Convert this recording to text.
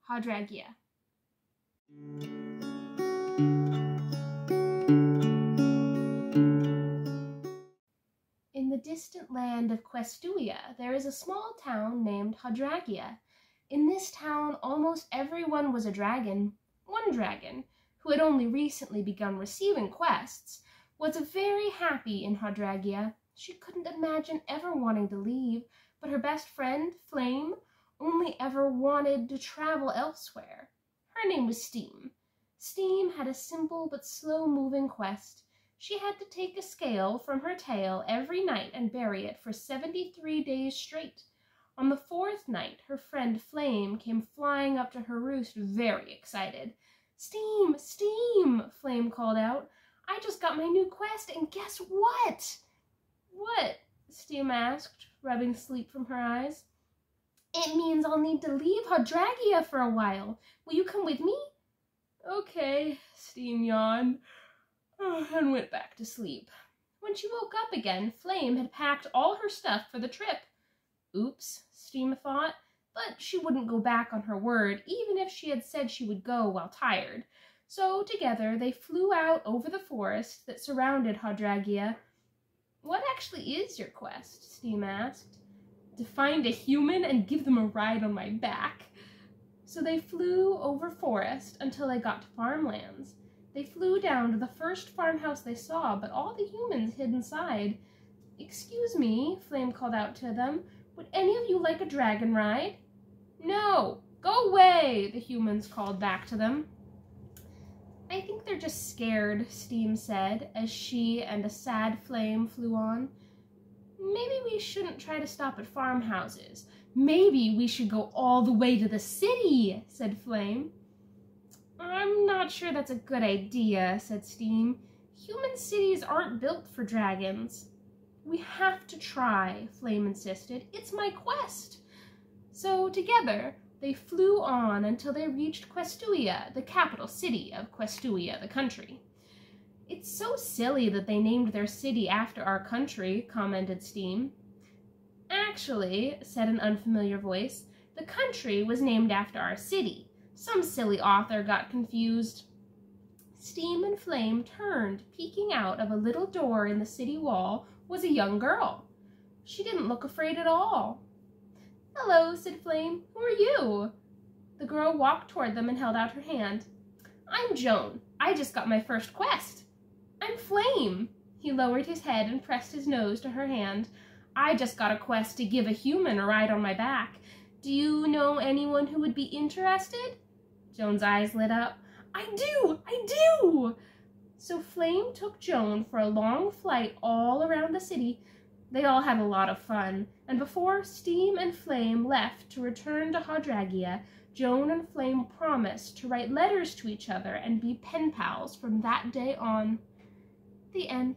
Hodragia. In the distant land of Questooia, there is a small town named Hodragia. In this town, almost everyone was a dragon. One dragon, who had only recently begun receiving quests, was very happy in Hodragia. She couldn't imagine ever wanting to leave, but her best friend, Flame, only ever wanted to travel elsewhere. Her name was Steam. Steam had a simple but slow-moving quest. She had to take a scale from her tail every night and bury it for 73 days straight. On the 4th night, her friend Flame came flying up to her roost, very excited. "Steam! Steam!" Flame called out. "I just got my new quest, and guess what?" "What?" Steam asked, rubbing sleep from her eyes. "It means I'll need to leave Hodragia for a while. Will you come with me?" "Okay," Steam yawned, and went back to sleep. When she woke up again, Flame had packed all her stuff for the trip. Oops, Steam thought, but she wouldn't go back on her word, even if she had said she would go while tired. So together they flew out over the forest that surrounded Hodragia. "What actually is your quest?" Steam asked. "To find a human and give them a ride on my back." So they flew over forest until they got to farmlands. They flew down to the first farmhouse they saw, but all the humans hid inside. "Excuse me," Flame called out to them. "Would any of you like a dragon ride?" "No! Go away!" the humans called back to them. "I think they're just scared," Steam said, as she and a sad Flame flew on. "Maybe we shouldn't try to stop at farmhouses. Maybe we should go all the way to the city," said Flame. "I'm not sure that's a good idea," said Steam. "Human cities aren't built for dragons." "We have to try," Flame insisted. "It's my quest." So together they flew on until they reached Questooia, the capital city of Questooia, the country. "It's so silly that they named their city after our country," commented Steam. "Actually," said an unfamiliar voice, "the country was named after our city. Some silly author got confused." Steam and Flame turned. Peeking out of a little door in the city wall was a young girl. She didn't look afraid at all. "Hello," said Flame. "Who are you?" The girl walked toward them and held out her hand. "I'm Joan. I just got my first quest." "I'm Flame." He lowered his head and pressed his nose to her hand. "I just got a quest to give a human a ride on my back. Do you know anyone who would be interested?" Joan's eyes lit up. "I do! I do!" So Flame took Joan for a long flight all around the city. They all had a lot of fun, and before Steam and Flame left to return to Hodragia, Joan and Flame promised to write letters to each other and be pen pals from that day on. The end.